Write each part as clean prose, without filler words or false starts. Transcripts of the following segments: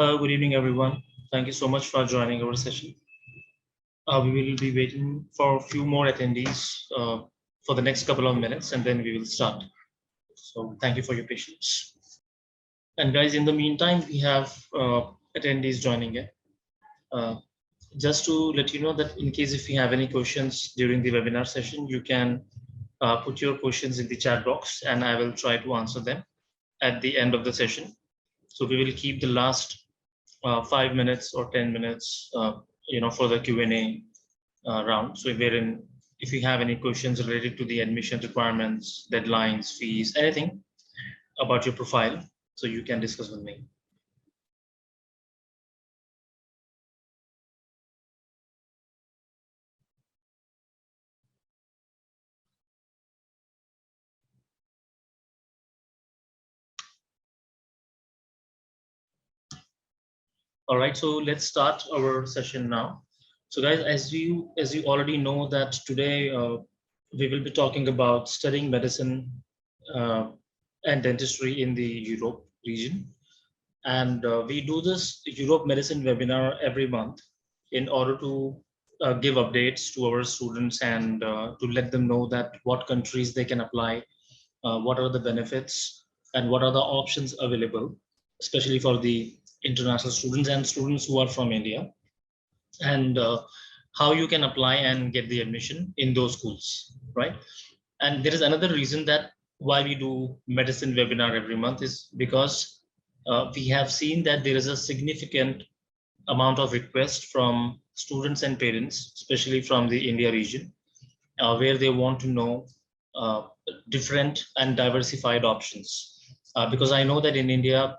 Good evening, everyone. Thank you so much for joining our session. We will be waiting for a few more attendees for the next couple of minutes, and then we will start. So thank you for your patience. And guys, in the meantime, we have attendees joining in. Uh, just to let you know that in case if you have any questions during the webinar session, you can put your questions in the chat box, and I will try to answer them at the end of the session. So we will keep the last 5 minutes or 10 minutes, for the Q&A round. So if you have any questions related to the admission requirements, deadlines, fees, anything about your profile, so you can discuss with me. All right, so let's start our session now. So guys, as you already know that today we will be talking about studying medicine and dentistry in the Europe region. And we do this Europe Medicine webinar every month in order to give updates to our students and to let them know that what countries they can apply, what are the benefits, and what are the options available, especially for the international students and students who are from India, and how you can apply and get the admission in those schools, right? And there is another reason that why we do medicine webinar every month is because we have seen that there is a significant amount of request from students and parents, especially from the India region, where they want to know different and diversified options. Because I know that in India,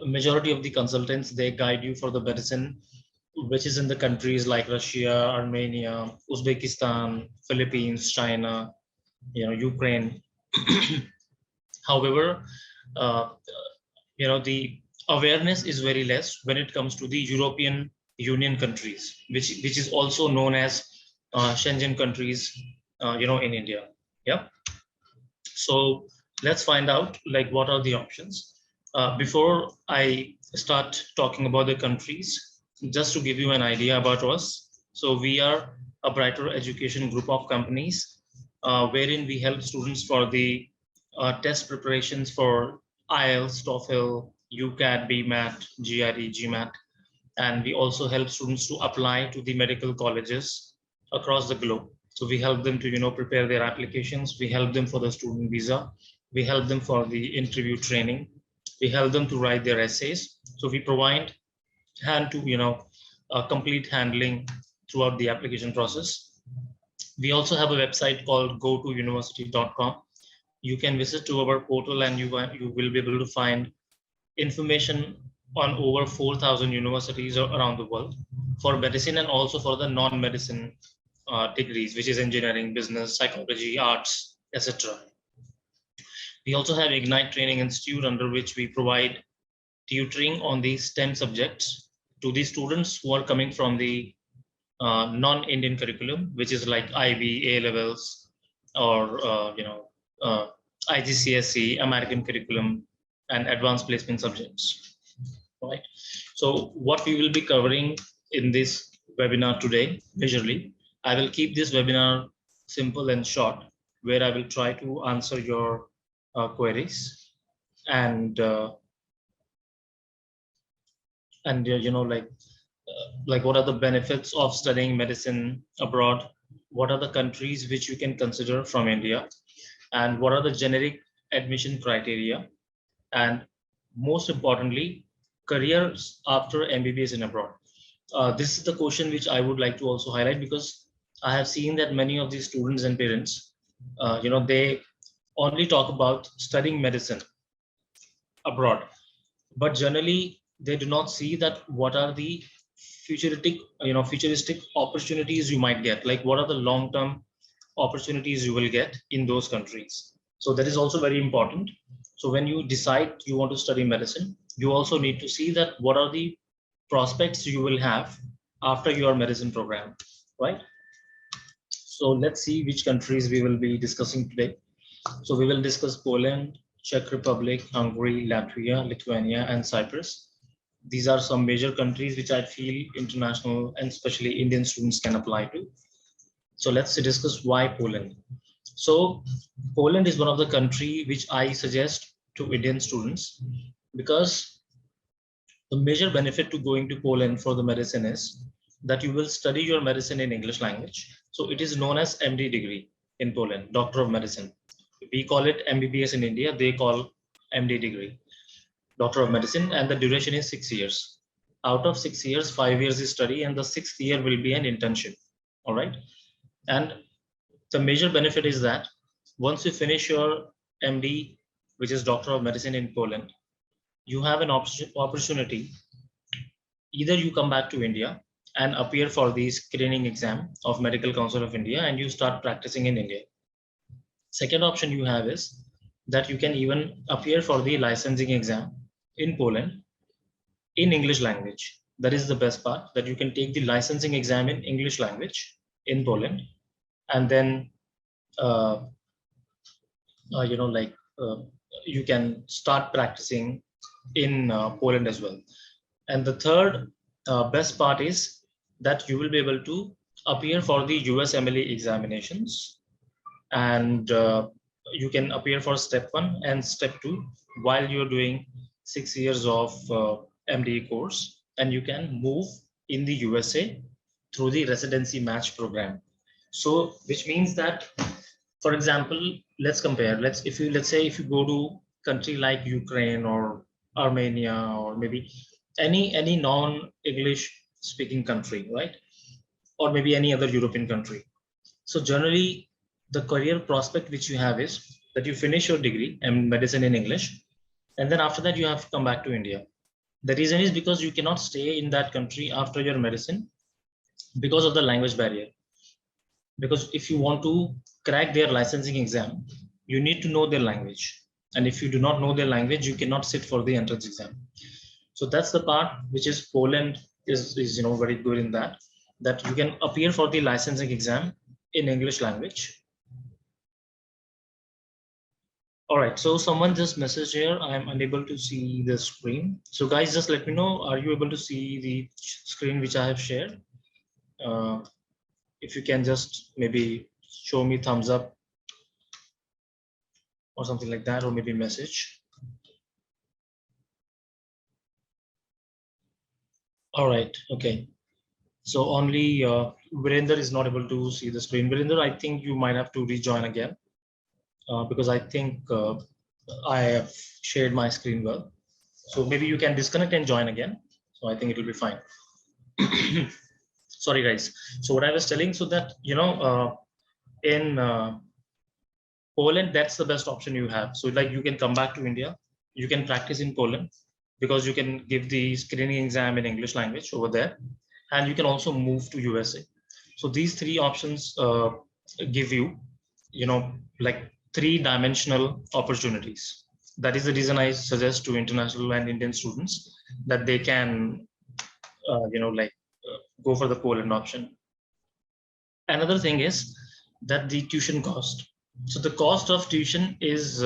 majority of the consultants, they guide you for the medicine, which is in the countries like Russia, Armenia, Uzbekistan, Philippines, China, Ukraine. However, uh, the awareness is very less when it comes to the European Union countries, which is also known as Schengen countries, in India. Yeah. So let's find out like what are the options. Before I start talking about the countries, just to give you an idea about us. So we are a brighter education group of companies wherein we help students for the test preparations for IELTS, TOEFL, UCAT, BMAT, GRE, GMAT, and we also help students to apply to the medical colleges across the globe. So we help them to prepare their applications. We help them for the student visa. We help them for the interview training. We help them to write their essays. So we provide hand to complete handling throughout the application process. We also have a website called GotoUniversity.com. You can visit to our portal and you will be able to find information on over 4,000 universities around the world for medicine and also for the non-medicine degrees, which is engineering, business, psychology, arts, etc. We also have Ignite Training Institute, under which we provide tutoring on the STEM subjects to the students who are coming from the non-Indian curriculum, which is like IB, A levels, or IGCSE, American curriculum, and advanced placement subjects. Right. So what we will be covering in this webinar today, visually, I will keep this webinar simple and short, where I will try to answer your queries and like what are the benefits of studying medicine abroad, what are the countries which you can consider from India, and what are the generic admission criteria, and most importantly, careers after MBBS in abroad. This is the question which I would like to also highlight, because I have seen that many of these students and parents, they only talk about studying medicine abroad, but generally they do not see that what are the futuristic opportunities you might get, like what are the long-term opportunities you will get in those countries. So that is also very important. So when you decide you want to study medicine, you also need to see that what are the prospects you will have after your medicine program, right? So let's see which countries we will be discussing today. So we will discuss Poland, Czech Republic, Hungary, Latvia, Lithuania, and Cyprus. These are some major countries which I feel international and especially Indian students can apply to. So let's discuss why Poland. So Poland is one of the country which I suggest to Indian students, because the major benefit to going to Poland for the medicine is that you will study your medicine in English language. So it is known as MD degree in Poland, Doctor of Medicine. We call it MBBS in India, they call MD degree, Doctor of Medicine, and the duration is 6 years. Out of 6 years, 5 years is study, and the sixth year will be an internship. All right. And the major benefit is that once you finish your MD, which is Doctor of Medicine in Poland, you have an opportunity. Either you come back to India and appear for the screening exam of Medical Council of India and you start practicing in India. Second option you have is that you can even appear for the licensing exam in Poland in English language. That is the best part, that you can take the licensing exam in English language in Poland, and then you can start practicing in Poland as well. And the third best part is that you will be able to appear for the USMLE examinations, and you can appear for step 1 and step 2 while you're doing 6 years of MD course, and you can move in the USA through the residency match program. So which means that, for example, let's compare. Let's say if you go to country like Ukraine or Armenia, or maybe any non-English speaking country, right? Or maybe any other European country. So generally, the career prospect which you have is that you finish your degree in medicine in English, and then after that you have to come back to India. The reason is because you cannot stay in that country after your medicine because of the language barrier. Because if you want to crack their licensing exam, you need to know their language. And if you do not know their language, you cannot sit for the entrance exam. So that's the part which is Poland is very good in that you can appear for the licensing exam in English language. All right, so someone just messaged here, I'm unable to see the screen. So guys, just let me know, are you able to see the screen which I have shared? If you can just maybe show me thumbs up or something like that, or maybe message. All right, okay. So only Virender is not able to see the screen. Virender, I think you might have to rejoin again because I think I have shared my screen well. So maybe you can disconnect and join again. So I think it will be fine. Sorry, guys. So what I was telling, so that, in Poland, that's the best option you have. So like you can come back to India, you can practice in Poland because you can give the screening exam in English language over there, and you can also move to USA. So these three options give you, like 3-dimensional opportunities. That is the reason I suggest to international and Indian students that they can, go for the Poland option. Another thing is that the tuition cost. So the cost of tuition is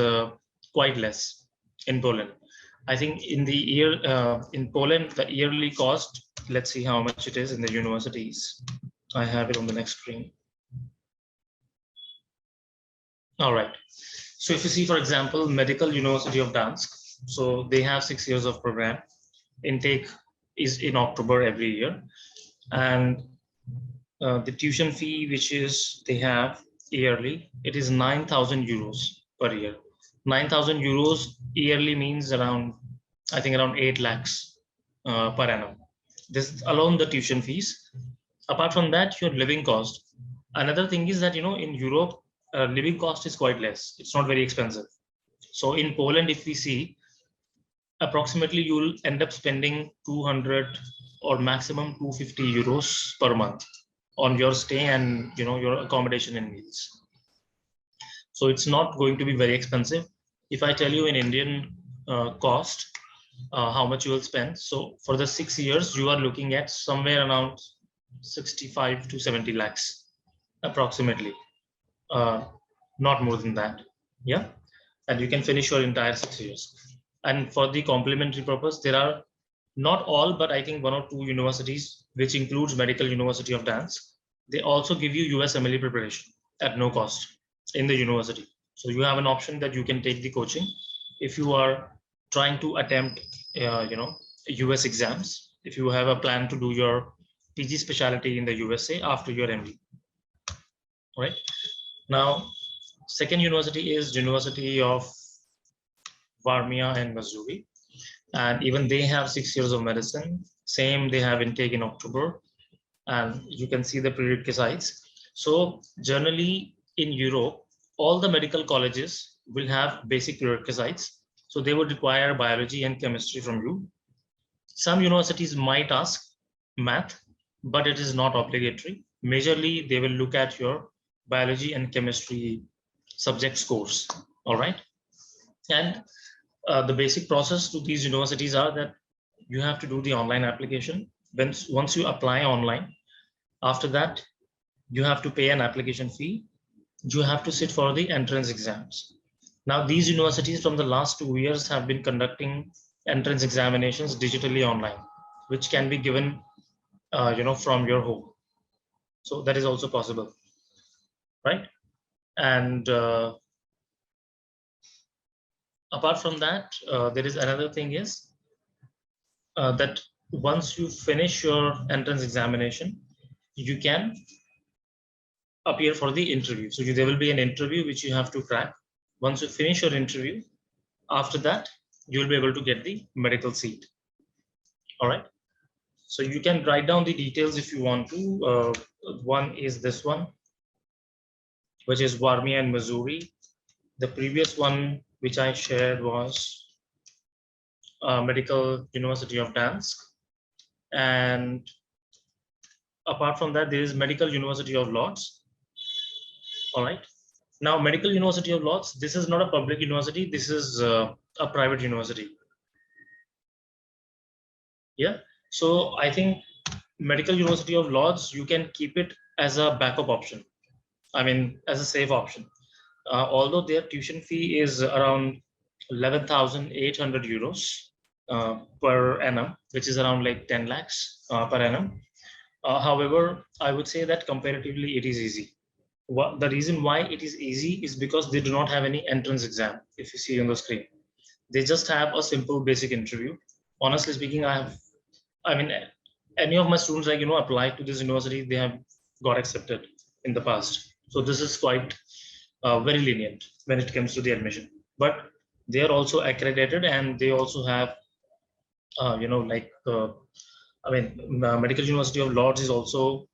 quite less in Poland. I think in the year in Poland, the yearly cost, let's see how much it is in the universities. I have it on the next screen. All right. So if you see, for example, Medical University of Dansk, so they have 6 years of program. Intake is in October every year. And the tuition fee, which is they have yearly, it is 9,000 euros per year. 9,000 euros yearly means around, I think around 8 lakhs per annum. This alone the tuition fees. Apart from that, your living cost. Another thing is that, in Europe, living cost is quite less. It's not very expensive. So in Poland, if we see, approximately you'll end up spending 200 or maximum 250 euros per month on your stay and your accommodation and meals. So it's not going to be very expensive. If I tell you in Indian cost, how much you will spend. So for the 6 years, you are looking at somewhere around 65 to 70 lakhs, approximately. Not more than that. Yeah. And you can finish your entire 6 years. And for the complementary purpose, there are Not all, but I think one or two universities, which includes Medical University of Dance, they also give you USMLE preparation at no cost in the university. So you have an option that you can take the coaching if you are trying to attempt, US exams. If you have a plan to do your PG specialty in the USA after your MD, right? Now, second university is University of Varmia and Missouri, and even they have 6 years of medicine. Same, they have intake in October, and you can see the prerequisites. So generally in Europe, all the medical colleges will have basic prerequisites. So they would require biology and chemistry from you. Some universities might ask math, but it is not obligatory. Majorly, they will look at your biology and chemistry subject scores. All right. And the basic process to these universities are that you have to do the online application. Once you apply online, after that, you have to pay an application fee. You have to sit for the entrance exams. Now, these universities from the last 2 years have been conducting entrance examinations digitally online, which can be given, from your home. So that is also possible, right? And apart from that, there is another thing is that once you finish your entrance examination, you can appear for the interview. So there will be an interview which you have to crack. Once you finish your interview, after that, you will be able to get the medical seat. All right. So you can write down the details if you want to. One is this one, which is Warmia and Missouri. The previous one, which I shared, was Medical University of Dansk. And apart from that, there is Medical University of Lodz. All right. Now, Medical University of Lodz, this is not a public university. This is a private university. Yeah. So I think Medical University of Lodz, you can keep it as a backup option. I mean, as a safe option. Although their tuition fee is around 11,800 euros per annum, which is around like 10 lakhs per annum. However, I would say that comparatively it is easy. The reason why it is easy is because they do not have any entrance exam. If you see on the screen, they just have a simple basic interview. Honestly speaking, any of my students, applied to this university, they have got accepted in the past. So this is quite very lenient when it comes to the admission. But they are also accredited, and they also have, Medical University of Lodz is also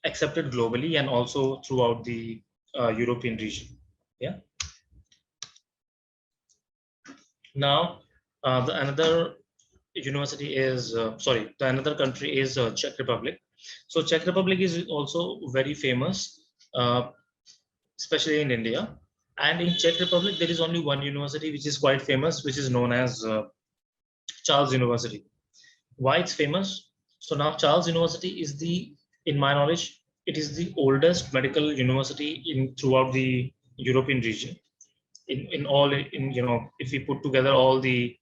accepted globally and also throughout the European region. Yeah. Now, the another university is the another country is Czech Republic. So Czech Republic is also very famous, especially in India. And in Czech Republic, there is only one university which is quite famous, which is known as Charles University. Why it's famous? So now Charles University is in my knowledge, it is the oldest medical university in throughout the European region. If we put together all the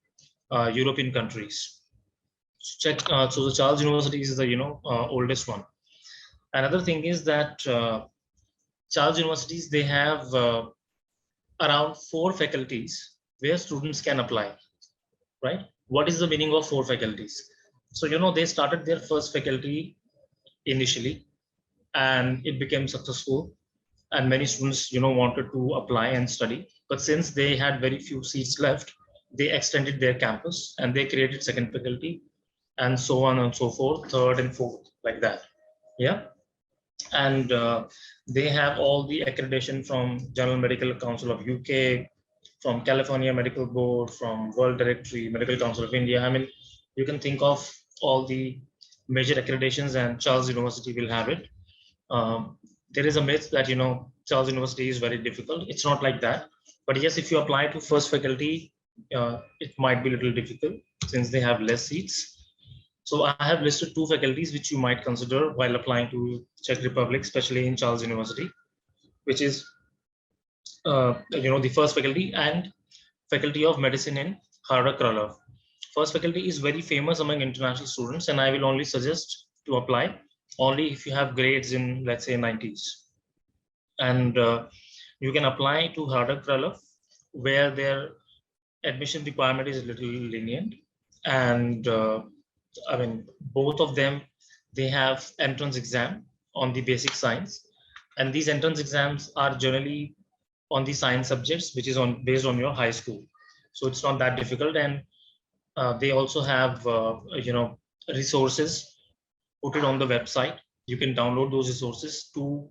European countries. So the Charles University is the oldest one. Another thing is that Charles universities, they have around 4 faculties where students can apply, right? What is the meaning of 4 faculties? So they started their first faculty initially, and it became successful, and many students wanted to apply and study, but since they had very few seats left, they extended their campus and they created second faculty, and so on and so forth, third and fourth, like that. Yeah. And they have all the accreditation from General Medical Council of UK, from California Medical Board, from World Directory, Medical Council of India. I mean, you can think of all the major accreditations, and Charles University will have it. There is a myth that Charles University is very difficult. It's not like that, but yes, if you apply to first faculty, it might be a little difficult since they have less seats. So I have listed 2 faculties which you might consider while applying to Czech Republic, especially in Charles University, which is the first faculty and Faculty of Medicine in Hradec Králové. first faculty is very famous among international students, and I will only suggest to apply only if you have grades in, let's say, 90s. And you can apply to harder Kralov, where their admission requirement is a little lenient. And I mean, both of them, they have entrance exam on the basic science. And these entrance exams are generally on the science subjects, which is on based on your high school. So it's not that difficult. And they also have, resources put it on the website. You can download those resources to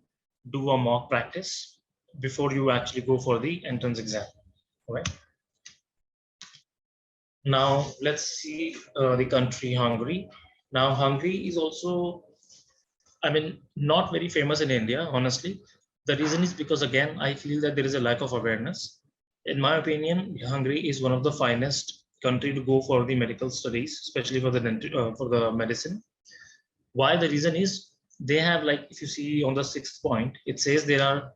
do a mock practice before you actually go for the entrance exam. All right. Now let's see the country Hungary. Now Hungary is also, I mean, not very famous in India, honestly. The reason is because, again, I feel that there is a lack of awareness. In my opinion, Hungary is one of the finest country to go for the medical studies, especially for the medicine. Why? The reason is they have, like, if you see on the 6th point, it says there are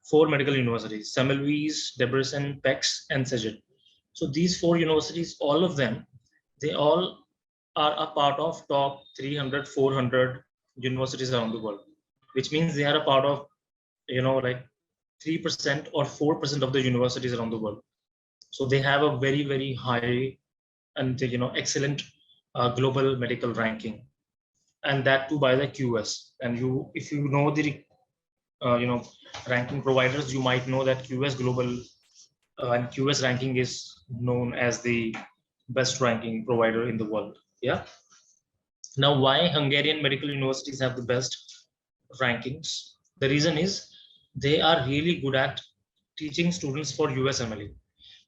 4 medical universities: Semmelweis, Debrecen, Pécs, and Szeged. So these 4 universities, all of them, they all are a part of top 300, 400 universities around the world, which means they are a part of, like 3% or 4% of the universities around the world. So they have a very, very high and, excellent global medical ranking, and that too by the QS. And if you know the, ranking providers, you might know that QS Global and QS ranking is known as the best ranking provider in the world. Yeah. Now, why Hungarian medical universities have the best rankings? The reason is they are really good at teaching students for USMLE.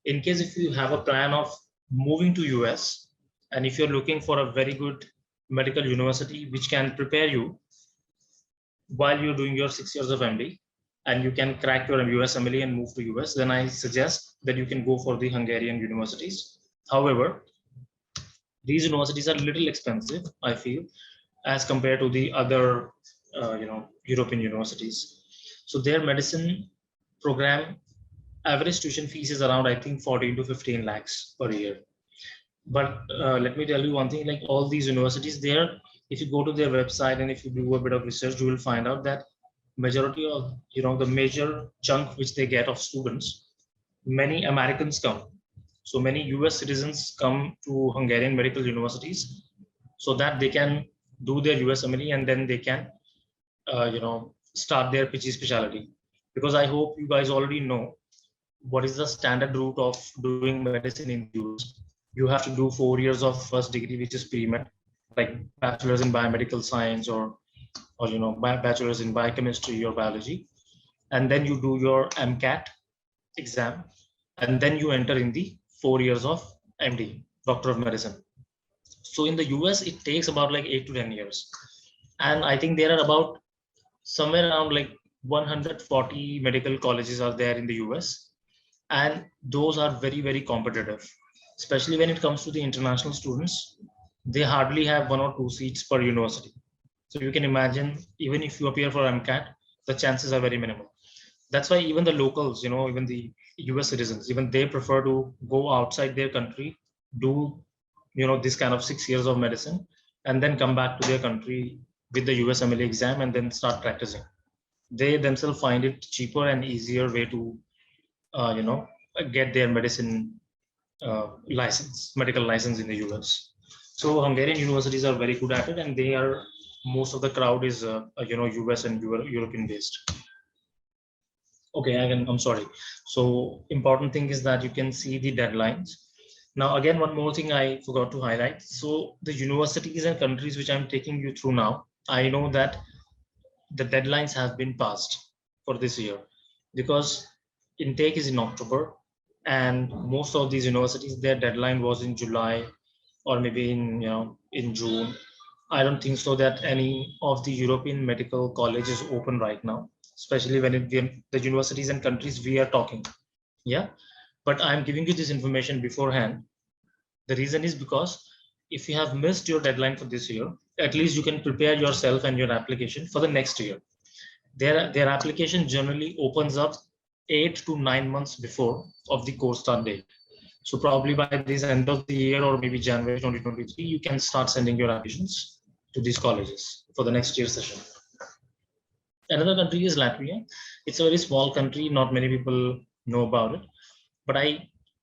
In case if you have a plan of moving to US, and if you're looking for a very good medical university which can prepare you while you're doing your 6 years of MD, and you can crack your USMLE and move to US, then I suggest that you can go for the Hungarian universities. However, these universities are a little expensive, I feel, as compared to the other, European universities. So their medicine program average tuition fees is around, I think, 14 to 15 lakhs per year. But let me tell you one thing: like all these universities, there, if you go to their website and if you do a bit of research, you will find out that majority of, the major chunk which they get of students, many Americans come. So many US citizens come to Hungarian medical universities so that they can do their USMLE, and then they can, start their PG specialty. Because I hope you guys already know what is the standard route of doing medicine in the US. You have to do 4 years of first degree, which is pre-med, like bachelor's in biomedical science, or bachelor's in biochemistry or biology, and then you do your MCAT exam, and then you enter in the 4 years of MD, Doctor of Medicine. So in the US, it takes about like 8 to 10 years, and I think there are about somewhere around like 140 medical colleges are there in the US, and those are very, very competitive, especially when it comes to the international students. They hardly have 1 or 2 seats per university. So you can imagine, even if you appear for MCAT, the chances are very minimal. That's why even the locals, even the US citizens, even they prefer to go outside their country, do, this kind of 6 years of medicine, and then come back to their country with the USMLE exam and then start practicing. They themselves find it cheaper and easier way to, get their medicine medical license in the US. So Hungarian universities are very good at it, and most of the crowd is, US and European based. Okay, I'm sorry. So important thing is that you can see the deadlines. Now, again, one more thing I forgot to highlight. So the universities and countries which I'm taking you through now, I know that the deadlines have been passed for this year, because intake is in October, and most of these universities, their deadline was in July, or maybe in June. I don't think so that any of the European medical college is open right now, especially when the universities and countries we are talking. Yeah, but I'm giving you this information beforehand. The reason is because if you have missed your deadline for this year, at least you can prepare yourself and your application for the next year. Their application generally opens up 8 to 9 months before of the course start date. So probably by this end of the year or maybe January 2023, you can start sending your applications to these colleges for the next year session. Another country is Latvia. It's a very small country. Not many people know about it. But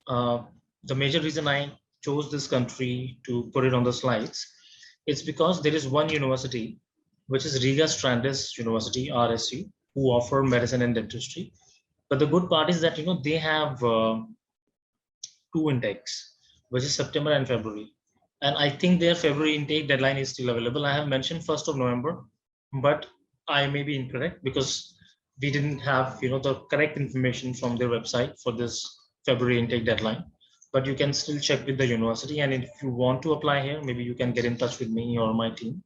the major reason I chose this country to put it on the slides, it's because there is one university, which is Riga Strandis University, RSU, who offer medicine and dentistry. But the good part is that they have two intakes, which is September and February. And I think their February intake deadline is still available. I have mentioned 1st of November, but I may be incorrect because we didn't have the correct information from their website for this February intake deadline. But you can still check with the university, and if you want to apply here, maybe you can get in touch with me or my team.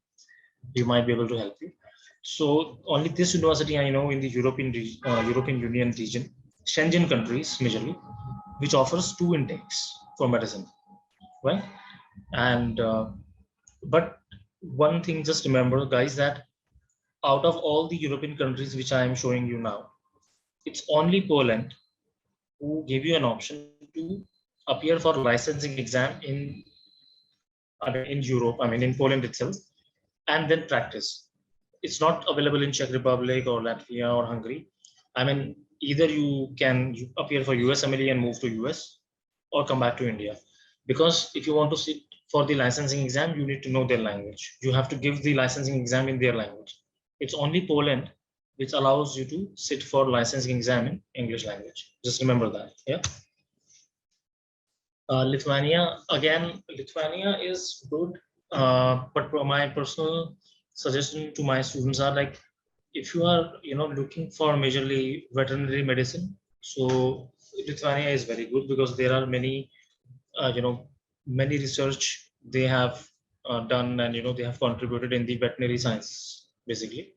We might be able to help you. So only this university I know in the European Union region, Schengen countries majorly, which offers two intakes for medicine, right? And but one thing, just remember, guys, that out of all the European countries which I am showing you now, it's only Poland who give you an option to appear for licensing exam in Europe, in Poland itself, and then practice. It's not available in Czech Republic or Latvia or Hungary. Either you can appear for USMLE and move to US, or come back to India. Because if you want to sit for the licensing exam, you need to know their language. You have to give the licensing exam in their language. It's only Poland which allows you to sit for licensing exam in English language. Just remember that. Yeah. Lithuania, again, Lithuania is good, but my personal suggestion to my students are like, if you are looking for majorly veterinary medicine, so Lithuania is very good because there are many many research they have done, and they have contributed in the veterinary science basically.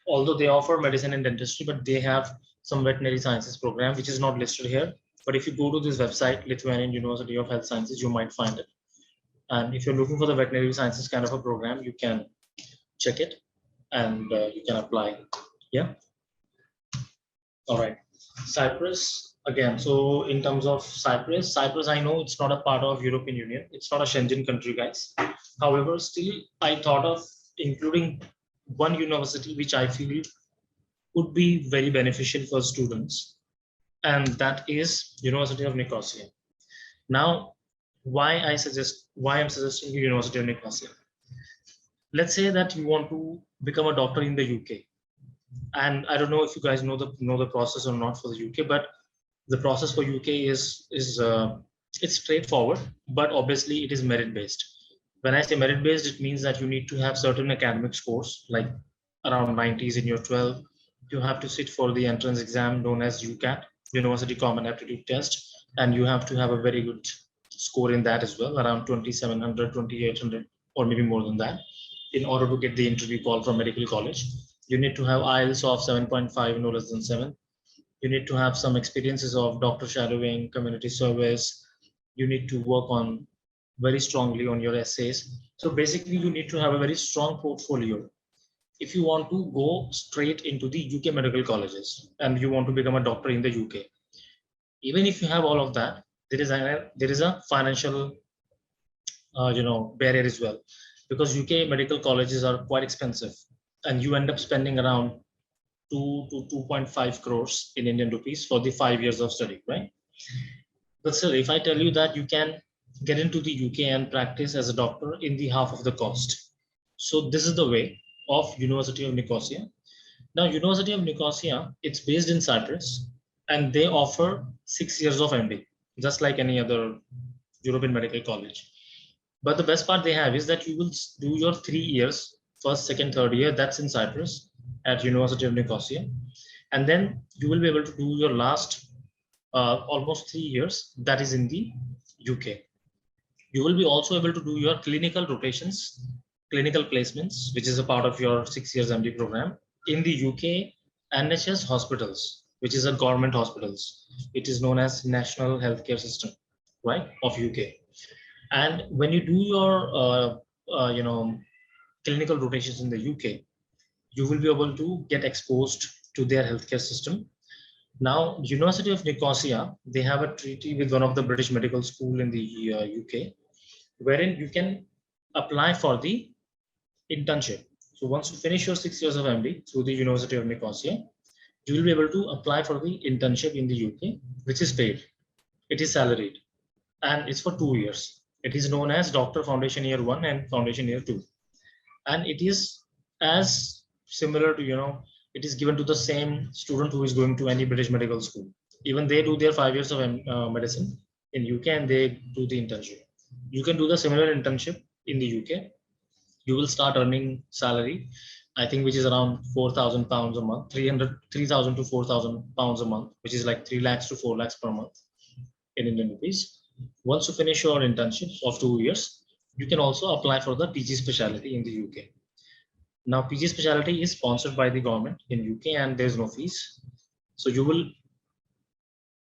Although they offer medicine and dentistry, but they have some veterinary sciences program which is not listed here. But if you go to this website, Lithuanian University of Health Sciences, you might find it. And if you're looking for the veterinary sciences kind of a program, you can check it, and you can apply. Yeah. All right. Cyprus, again. So in terms of Cyprus, I know it's not a part of European Union. It's not a Schengen country, guys. However, still I thought of including one university which I feel would be very beneficial for students, and that is University of Nicosia. Now, why I'm suggesting the University of Nicosia. Let's say that you want to become a doctor in the UK, and I don't know if you guys know the process or not for the UK, but the process for UK is it's straightforward, but obviously it is merit based. When I say merit based, it means that you need to have certain academic scores, like around 90s in your 12. You have to sit for the entrance exam known as UCAT, University Common Aptitude Test, and you have to have a very good score in that as well, around 2700, 2800, or maybe more than that, in order to get the interview call from medical college. You need to have IELTS of 7.5, no less than 7. You need to have some experiences of doctor shadowing, community service. You need to work on very strongly on your essays. So basically, you need to have a very strong portfolio if you want to go straight into the UK medical colleges and you want to become a doctor in the UK. Even if you have all of that, there is a financial barrier as well, because UK medical colleges are quite expensive, and you end up spending around 2 to 2.5 crores in Indian rupees for the 5 years of study, right? But still, if I tell you that you can get into the UK and practice as a doctor in the half of the cost. So this is the way of University of Nicosia. Now, University of Nicosia, it's based in Cyprus, and they offer 6 years of MD, just like any other European medical college. But the best part they have is that you will do your 3 years, first, second, third year, that's in Cyprus at University of Nicosia. And then you will be able to do your last almost 3 years, that is in the UK. You will be also able to do your clinical rotations, clinical placements, which is a part of your 6 years MD program in the UK NHS hospitals, which is a government hospitals. It is known as National Healthcare System, right, of UK. And when you do your, clinical rotations in the UK, you will be able to get exposed to their healthcare system. Now, University of Nicosia, they have a treaty with one of the British medical school in the UK, wherein you can apply for the internship. So once you finish your 6 years of MD through the University of Nicosia, you will be able to apply for the internship in the UK, which is paid. It is salaried, and it's for 2 years. It is known as Doctor Foundation Year 1 and Foundation Year 2. And it is as similar to, it is given to the same student who is going to any British medical school. Even they do their 5 years of medicine in UK and they do the internship. You can do the similar internship in the UK. You will start earning salary, I think, which is around £4,000 a month, 3,000 to £4,000 a month, which is like 3 lakhs to 4 lakhs per month in Indian rupees. Once you finish your internship of 2 years, you can also apply for the PG specialty in the UK. Now, PG specialty is sponsored by the government in UK and there's no fees. So you will,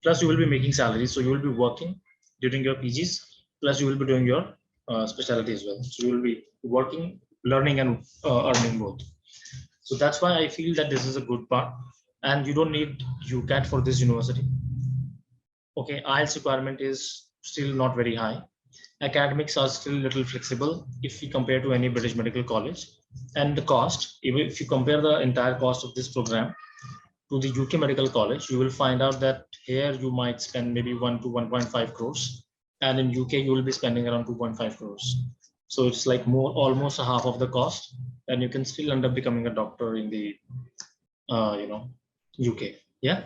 plus you will be making salaries. So you will be working during your PGs, plus you will be doing your specialty as well. So you will be working, learning and earning both. So that's why I feel that this is a good part. And you don't need UCAT for this university. Okay, IELTS requirement is still not very high. Academics are still a little flexible if we compare to any British medical college. And the cost, even if you compare the entire cost of this program to the UK Medical College, you will find out that here you might spend maybe 1 to 1.5 crores, and in UK you will be spending around 2.5 crores. So it's like more, almost a half of the cost, and you can still end up becoming a doctor in the UK. Yeah.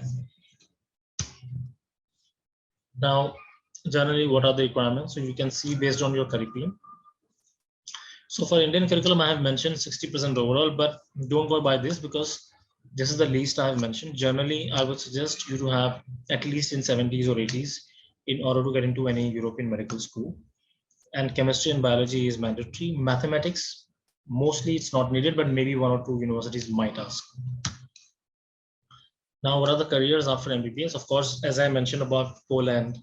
Now, generally, what are the requirements? So you can see based on your curriculum. So for Indian curriculum, I have mentioned 60% overall, but don't go by this because this is the least I have mentioned. Generally, I would suggest you to have at least in 70s or 80s in order to get into any European medical school. And chemistry and biology is mandatory. Mathematics, mostly it's not needed, but maybe 1 or 2 universities might ask. Now, what are the careers after MBBS? Of course, as I mentioned about Poland,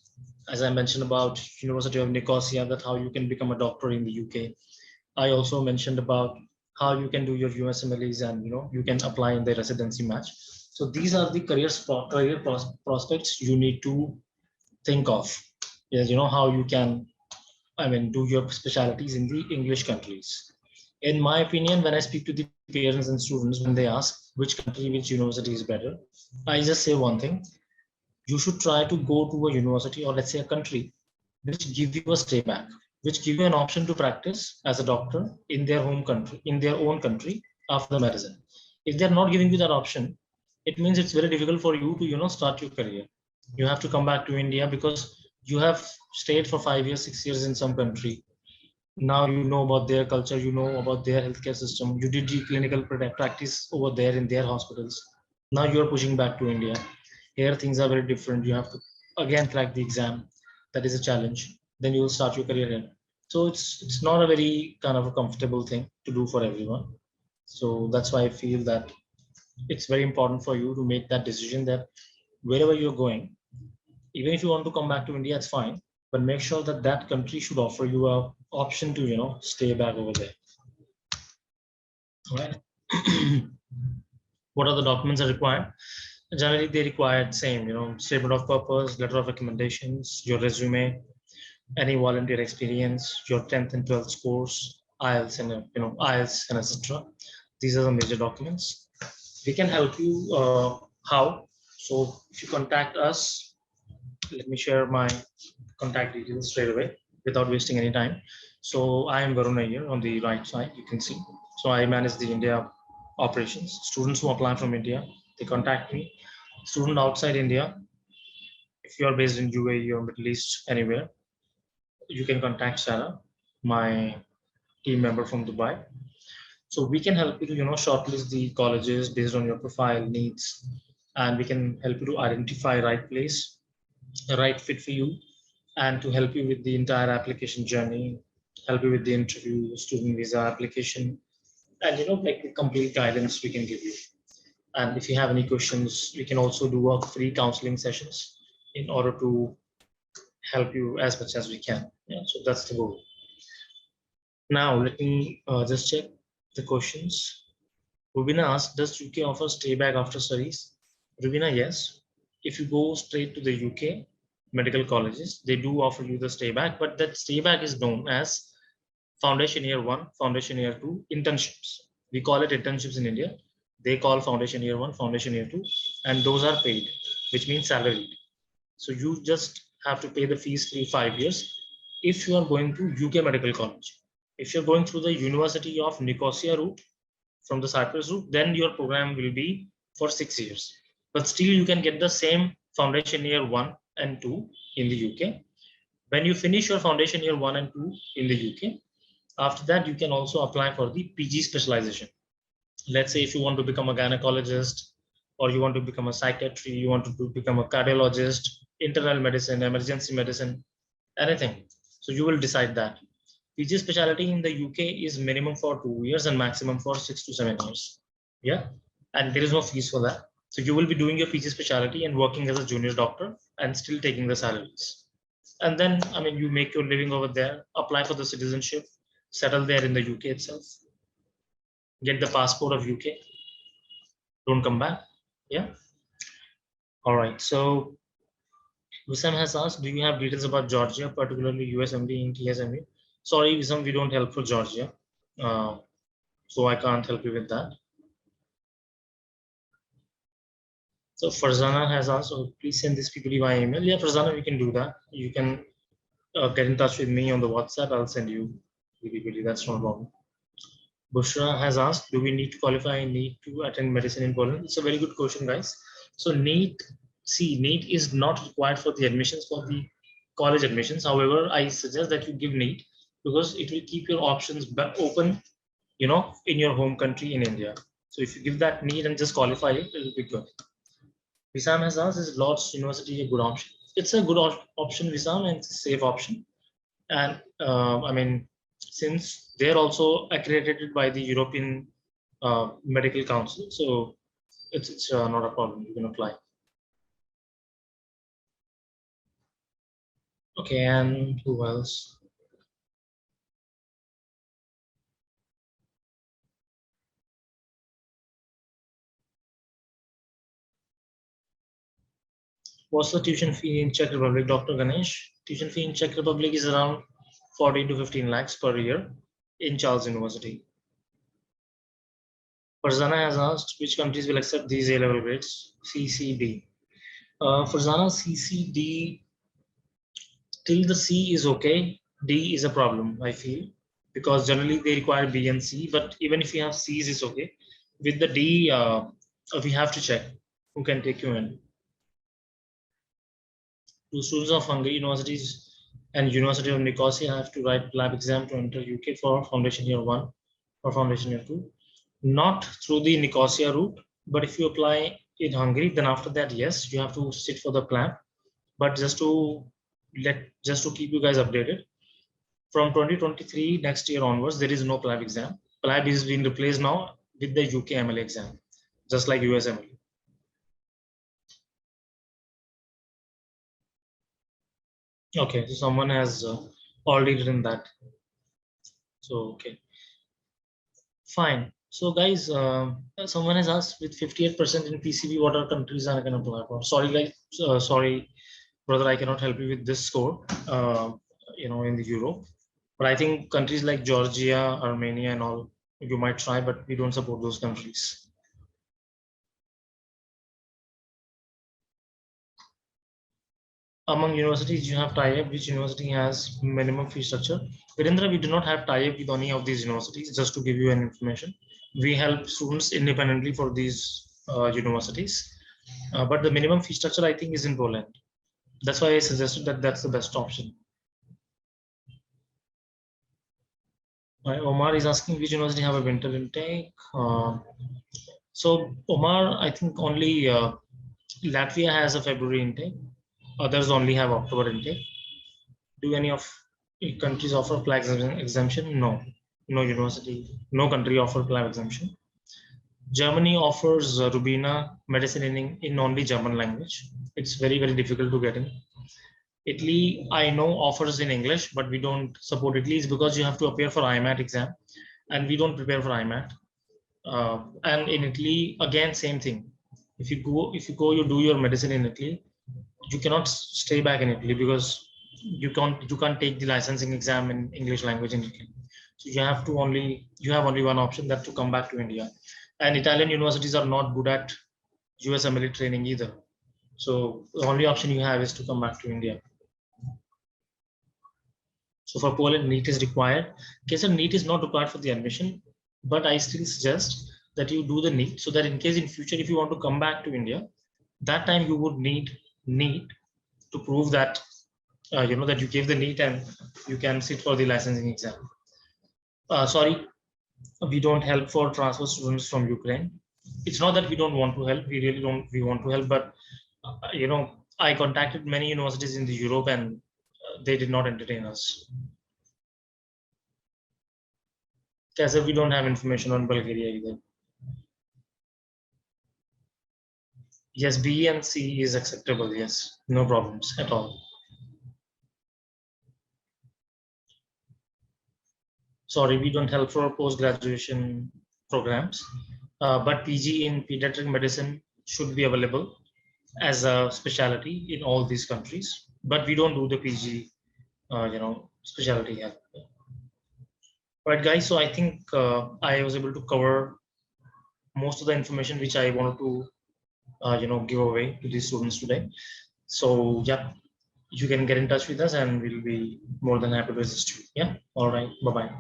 as I mentioned about University of Nicosia, that how you can become a doctor in the UK. I also mentioned about how you can do your USMLEs and you can apply in the residency match. So these are the career prospects you need to think of. Yes, how you can, do your specialties in the English countries. In my opinion, when I speak to the parents and students, when they ask which country, which university is better, I just say one thing: you should try to go to a university, or let's say a country, which give you a stay back, which give you an option to practice as a doctor in their home country, in their own country after the medicine. If they're not giving you that option, it means it's very difficult for you to, start your career. You have to come back to India because you have stayed for 5 years, 6 years in some country. Now you know about their culture, you know about their healthcare system. You did the clinical practice over there in their hospitals. Now you're pushing back to India. Here things are very different. You have to again crack the exam. That is a challenge. Then you will start your career here. So it's not a very kind of a comfortable thing to do for everyone. So that's why I feel that it's very important for you to make that decision that wherever you're going, even if you want to come back to India, it's fine, but make sure that that country should offer you a option to stay back over there. All right. What are the documents that are required? Generally, they require the same, statement of purpose, letter of recommendations, your resume, any volunteer experience, your 10th and 12th scores, IELTS and IELTS and etc. These are the major documents. We can help you. How? So if you contact us, let me share my contact details straight away without wasting any time. So I am Varuna here on the right side, you can see. So I manage the India operations. Students who apply from India, they contact me. Student outside India, if you are based in UAE or Middle East, anywhere, you can contact Sarah, my team member from Dubai. So we can help you to shortlist the colleges based on your profile needs, and we can help you to identify right place, the right fit for you, and to help you with the entire application journey, help you with the interview, student visa application, and like the complete guidance we can give you. And if you have any questions, we can also do a free counseling sessions in order to help you as much as we can. Yeah, so that's the goal. Now let me just check the questions. Rubina asked, does UK offer stay back after studies? Rubina, yes. if you go straight to the UK medical colleges, they do offer you the stay back, but that stay back is known as foundation year 1, foundation year 2 internships. We call it internships in India. They call foundation year 1, foundation year 2, and those are paid, which means salaried. So you just have to pay the fees through 5 years if you are going to UK medical college. If you're going through the University of Nicosia route from the Cyprus route, then your program will be for 6 years. But still you can get the same foundation year 1 and 2 in the UK. When you finish your foundation year 1 and 2 in the UK, after that you can also apply for the PG specialization. Let's say if you want to become a gynecologist, or you want to become a psychiatry, you want to become a cardiologist, internal medicine, emergency medicine, anything. So you will decide that. PG specialty in the UK is minimum for 2 years and maximum for 6 to 7 years. Yeah, and there is no fees for that. So you will be doing your PG specialty and working as a junior doctor and still taking the salaries. And then, I mean, you make your living over there, apply for the citizenship, settle there in the UK itself, get the passport of UK, don't come back. Yeah. All right. So Wissam has asked, do you have details about Georgia, particularly USMD and TSMD? Sorry, Wissam, we don't help for Georgia. So I can't help you with that. So Farzana has asked, oh, please send this PPT via email. Yeah, Farzana, we can do that. You can get in touch with me on the WhatsApp. I'll send you the PPT. That's no problem. Bushra has asked, do we need to qualify and need to attend medicine in Poland? It's a very good question, guys. So NEET is not required for the admissions, for the college admissions. However, I suggest that you give NEET because it will keep your options open, you know, in your home country in India. So if you give that NEET and just qualify it, it will be good. Wissam has asked, is Lord's University a good option? It's a good option, Wissam, and it's a safe option. And I mean, since they're also accredited by the European Medical Council, so it's not a problem. You can apply. Okay, and who else? What's the tuition fee in Czech Republic, Dr. Ganesh? Tuition fee in Czech Republic is around 14 to 15 lakhs per year in Charles University. Farzana has asked which countries will accept these A-level grades, C, C, D. Farzana, C, C, D, till the C is okay. D is a problem, I feel, because generally they require B and C, but even if you have C's, it's okay. With the D, we have to check who can take you in. To students of Hungary universities and University of Nicosia have to write lab exam to enter UK for foundation year 1 or foundation year 2. Not through the Nicosia route, but if you apply in Hungary, then after that, yes, you have to sit for the plan. But just to keep you guys updated, from 2023 next year onwards, there is no PLAB exam. PLAB is being replaced now with the UK MLA exam, just like US MLA. Okay, so someone has already written that. So, okay, fine. So guys, someone has asked with 58% in PCB, what are countries I can apply for? Sorry guys, sorry brother, I cannot help you with this score, you know, in the Europe. But I think countries like Georgia, Armenia and all, you might try, but we don't support those countries. Among universities you have tie-up, which university has minimum fee structure? Virendra, we do not have tie-up with any of these universities, just to give you an information. We help students independently for these universities. But the minimum fee structure, I think, is in Poland. That's why I suggested that that's the best option. Omar is asking which university have a winter intake. So Omar, I think only Latvia has a February intake. Others only have October intake. Do any of countries offer PLAB exemption? No. No university, no country offer PLAB exemption. Germany offers Rubina medicine in only German language. It's very, very difficult to get in. Italy, I know, offers in English, but we don't support Italy. It's because you have to appear for IMAT exam, and we don't prepare for IMAT. And in Italy, again, same thing. you do your medicine in Italy, you cannot stay back in Italy because you can't take the licensing exam in English language in Italy. So you have only one option, that to come back to India. And Italian universities are not good at USMLE training either. So the only option you have is to come back to India. So for Poland, NEET is required. Okay, so NEET is not required for the admission, but I still suggest that you do the NEET, so that in case in future, if you want to come back to India, that time you would need NEET to prove that that you gave the NEET and you can sit for the licensing exam. Sorry, we don't help for transfer students from Ukraine. It's not that we don't want to help. We really don't. We want to help, but I contacted many universities in the Europe, and they did not entertain us. As if we don't have information on Bulgaria either. Yes, B and C is acceptable. Yes, no problems at all. Sorry, we don't help for post-graduation programs, but PG in pediatric medicine should be available as a specialty in all these countries. But we don't do the PG, specialty here. Right, guys. So I think I was able to cover most of the information which I wanted to, give away to the students today. So yeah, you can get in touch with us, and we'll be more than happy to assist you. Yeah. All right. Bye bye.